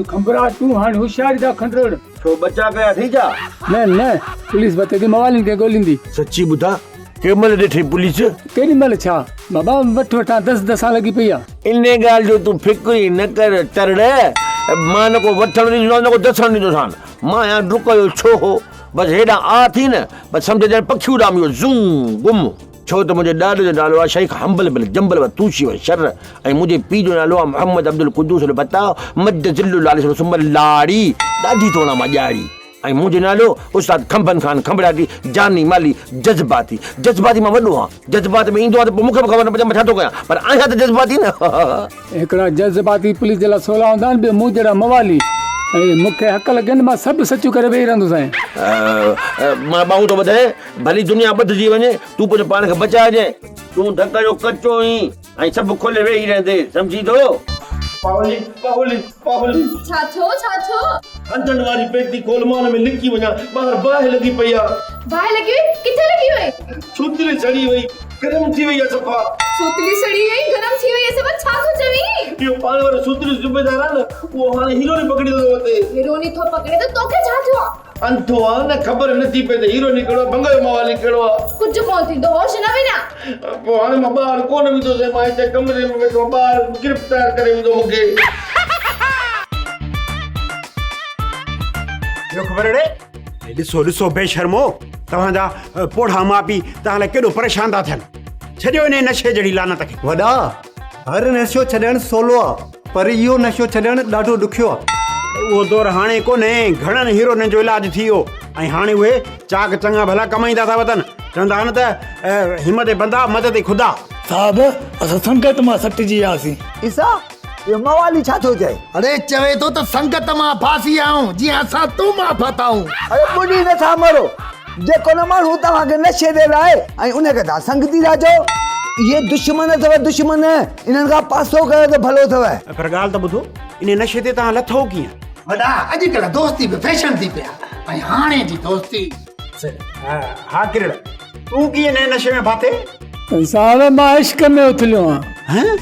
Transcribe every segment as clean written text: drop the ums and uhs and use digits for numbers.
खंबरा तू हाण होशियारी दा खंडर छो बचा गया थी जा न पुलिस बते दी मवालिन के गोलिंदी सच्ची बुधा केमल ॾिठी पुलिस केरी मल छा बाबा वठ वठा 10 साल लगी पई आ इन्ने ॻाल्हि जो तूं फिक्र ई न कर तरड़े मां न को वठण ॾींदो न को दसण ॾींदो सान मां यहाँ डुकयो छो हो बस हेॾां आ थी न बस सम्झ ॼण पखी उॾामियो ज़ूं गुम छो त मुंहिंजे ॾाॾे जो नालो आहे शेख हंबल बिल जंबल व तूशी व शर ऐं मुंहिंजे पीउ जो नालो आहे मोहम्मद अब्दुल कुद्दूस बताओ मद ज़िल्लु लालिस सुमल लाड़ी ॾाढी तोड़ा मां ॼाड़ी ऐं मुंहिंजो नालो उस्ताद खंभन खान खंभड़ाटी जानी माली जज़्बाती मां वॾो आहियां जज़्बात में ईंदो आहे त पोइ मूंखे बि ख़बर न पए मां छा थो कयां पर आहियां त जज़्बाती न हिकिड़ा जज़्बाती पुलिस जे लाइ 16 हूंदा आहिनि ॿियो मूं जहिड़ा मवाली ऐं मूंखे हक़ लॻनि मां सभु सचूं करे वेही रहंदुसि आहियां मां ॿाहूं थो ॿुधाए भली दुनिया ॿधिजी वञे तूं पंहिंजे पाण खे बचाइजे तूं धक जो कचो ई ऐं सभु खोले वेही रहंदे सम्झी थो पाहुली छा छो अंदर वारी पेटी गोलमाल में लिकी वञा ॿाहिरि बाहि लॻी पई आहे बाहि लगी हुई किथे लगी हुई छुतली सड़ी वई गरम थी वई आहे सफ़ा सुतली सड़ी वई गरम थी वई सब छा थो चवी इहो पाण वारो सुतली ज़िम्मेदार आहे न उहो हाणे हीरोनी पकड़ी थो वते हीरोनी थो पकड़े त तोखे छा थियो अंधो आहे न ख़बर नथी पए त हीरोनी कहिड़ो बंगो मवाली कहिड़ो आहे कुछ कोन थींदो होश न विना पोइ हाणे मां ॿाहिरि कोन विधो से मां हिते कमरे में वेठो ॿाहिरि गिरफ़्तार करे विधो मूंखे यो ख़बर रे ॾिसो बेशर्मो तव्हांजा पोढ़ा माउ पीउ तव्हां लाइ केॾो परेशान था थियनि छॾियो इन नशे जहिड़ी लानत खे वॾा हर नशो छॾणु सवलो आहे पर इहो नशो छॾणु ॾाढो ॾुखियो आहे उहो दौर हाणे कोन्हे घणनि हीरोइननि जो इलाज थी वियो ऐं हाणे उहे चाक चङा भला कमाईंदा था वठनि चवंदा आहिनि त हिमत बंदा मदद ख़ुदा साहब असां संकट मां सटिजी वियासीं ईसा ये मवाली छा थो चए अरे चवे तो संगत मां फासी आऊं जीअं असां तूं मां फताऊं अरे ॿुधी नथा मरो जेको न माण्हू तव्हांखे नशे दे लाइ ऐं उनखे तव्हां संगती था चओ ये दुश्मन अथव दुश्मन इन्हनि खां पासो कयो त भलो अथव पर ॻाल्हि त ॿुधो इन नशे ते तव्हां लथो कीअं वॾा अॼुकल्ह दोस्ती बि फैशन थी पिया ऐं हाणे जी दोस्ती हा किरण तूं कीअं नए नशे में फाथे साहब मां इश्क में उथलियो आहियां हैं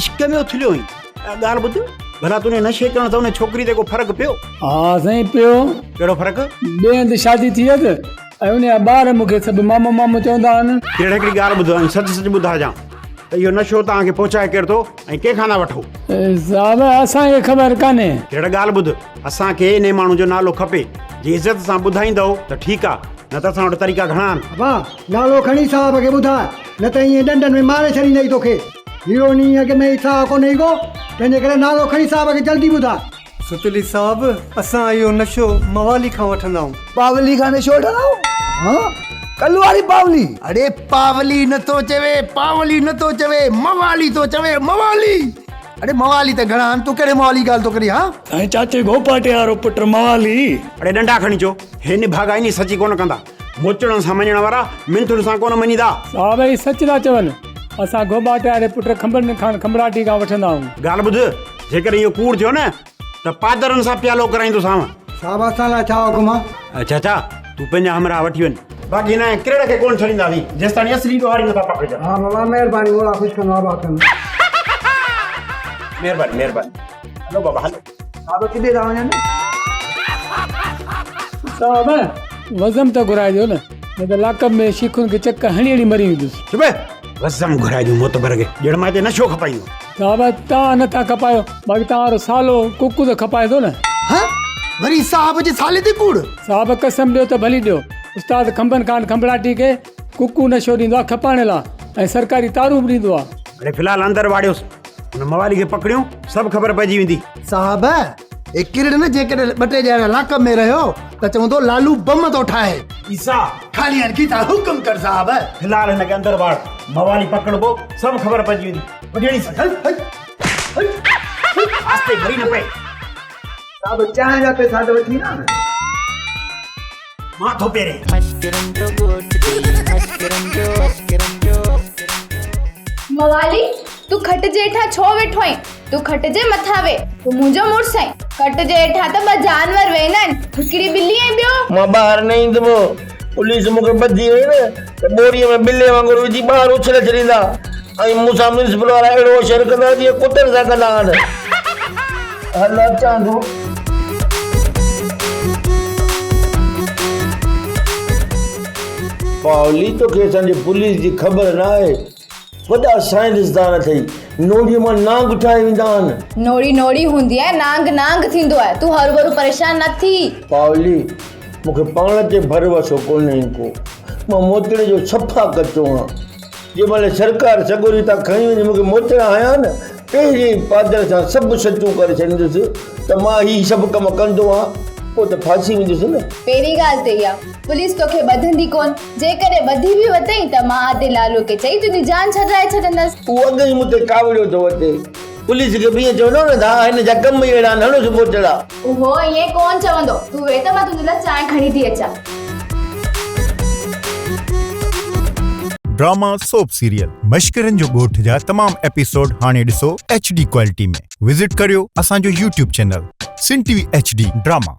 इश्क में उथलियो हुई ॻाल्हि ॿुध भला तूने नशे करण सां उन छोकिरी ते को फ़र्क़ु पियो हा साईं पियो कहिड़ो फ़र्क़ु ॿिए हंधि शादी थी आहे त ऐं उन जा ॿार मूंखे सभु मामो मामो चवंदा आहिनि किरण हिकिड़ी ॻाल्हि ॿुधो ऐं सच ॿुधाइजां त इहो नशो तव्हांखे पहुचाए केरु थो ऐं कंहिंखां था वठो साहब असांखे ख़बर कान्हे कहिड़ा ॻाल्हि ॿुध असांखे इन माण्हू जो नालो खपे जे इज़त सां ॿुधाईंदव त ठीकु आहे न त असां वटि तरीक़ा घणा आहिनि वाह नालो खणी साहब खे ॿुधाए न त ईअं डंडनि में मारे छॾींदई तोखे हीरोनी अॻ में साह कोन्हे को तंहिंजे करे नालो खणी साहब खे जल्दी ॿुधाए सुतली साहब असां इहो नशो मवाली खां वठंदा आहियूं पावली खां नशो वठंदा आहियूं हाँ कल्ह वारी पावली अरे पावली नथो चवे पावली नथो चवे मवाली तो चवे मवाली अरे मवाली त घणा आहिनि तूं कहिड़े मवाली ॻाल्हि तो करी हा ऐं चाचे गोपाटे वारो पुट मवाली अड़े डंडा खणी चो हिन भागाईनी सची कोन कंदा मोचड़नि सां मञण वारा मिंथुनि सां कोन मञीदा साहब ही सच था चवनि असां गोपाटे वारे पुट खंभनि खान खंभराटी खां वठंदा आहियूं ॻाल्हि ॿुध जेकर इहो कूड़ थियो न त पादरनि सां प्यालो कराईंदोसांव साहब असां लाइ छा हुकुम आहे चाचा तूं पंहिंजा हमरा वठी वञ बाक़ी हिन किरण खे कोन छॾींदासीं जेसिताणी असली ॾोहारी नथा पकड़जनि हा बाबा महिरबानी ओड़ा ख़ुशि कंदो आहे बाक़ी महिरबानी हलो बाबा हलो साहब किथे था वञनि साहब वज़म त घुराइजो न त लाकब में शीखुनि खे चक हणी हणी मरी वेंदुसि चुप वज़म घुराए ॾियूं मोतबर खे ॼण मां हिते नशो खपाईंदो साहब तव्हां नथा खपायो बाक़ी तव्हां सालो कुकु त खपाए थो न हाँ वरी साहब जे साले ते कूड़ साहब कसम ॾियो त भली ॾियो उस्ताद खंभनि खान खंभराटी खे कुकु नशो ॾींदो आहे खपाइण लाइ ऐं सरकारी तारूं बि ॾींदो आहे अरे फ़िलहाल अंदरि वाड़ियोसि हुन मवाली खे पकड़ियूं सभु ख़बर पइजी वेंदी साहब एक किरण न जेकॾहिं 2 ॼणा लाकब में रहियो त चवंदो लालू बम थो ठाहे ईसा खाली हाणे था हुकुम कर साहब फ़िलहाल हिनखे अंदरि वाड़ मवाली पकड़बो सभु ख़बर पइजी वेंदी वठी आस्ते भरी न पए साहब चांहि जा पैसा त वठी न मां थो पहिरें मवाली तू खट जे हेठा छो वेठो है? तू खट जे मथा वे, तू मुंहिंजो मुड़स है। खट जे हेठा त ब जानवर वेंदा आहिनि, हिकिड़ी ॿिली ऐं ॿियो। मां ॿाहिरि न ईंदुमि, पुलिस मूंखे ॿधी वई न त ॿोरीअ में ॿिले वांगुरु विझी ॿाहिरि उछल छॾींदा ऐं मूंसां म्युनिसिपल वारा अहिड़ो शर कंदा जीअं कुतनि सां कंदा आहिनि। हल अचां थो। पावली तोखे असांजी पुलिस जी ख़बर न आहे। वॾा साइंसदान अथई, नोड़ीअ मां नांग ठाहे वेंदा आहिनि। नोड़ी नोड़ी हूंदी आहे, नांग नांग थींदो आहे। तू हर भरू परेशान न थी। पावली मूंखे पाण ते भरोसो कोन्हे को, मां मोतड़े जो सफ़ा कचो आहियां। जंहिं महिल सरकार सगोरी था खणी वञे मूंखे मोतड़ा आया न, पहिरीं पादर सां सभु सचूं करे छॾींदुसि त मां ही सभु कम कंदो आहियां, पोइ त फांसी वेंदुसि न। पहिरीं ॻाल्हि त इहा, पुलिस तोखे ॿधंदी कोन। जेकॾहिं ॿधी बि वतई त मां आदे लालू खे चई तुंहिंजी जान छॾाए छॾंदसि। उहो अॻे ई मूं ते कावड़ियो थो वठे। पुलिस खे बि ईअं चवंदो न, हा हिन जा कम ई अहिड़ा न हणोसि मोतड़ा। उहो ईअं कोन चवंदो। तूं वे त मां तुंहिंजे लाइ चांहि खणी थी अचां। ड्रामा सोप सीरियल मश्करनि जो ॻोठ जा तमाम एपिसोड हाणे ॾिसो HD क्वालिटी में। विज़िट करियो असांजो YouTube चैनल सिन TV HD ड्रामा।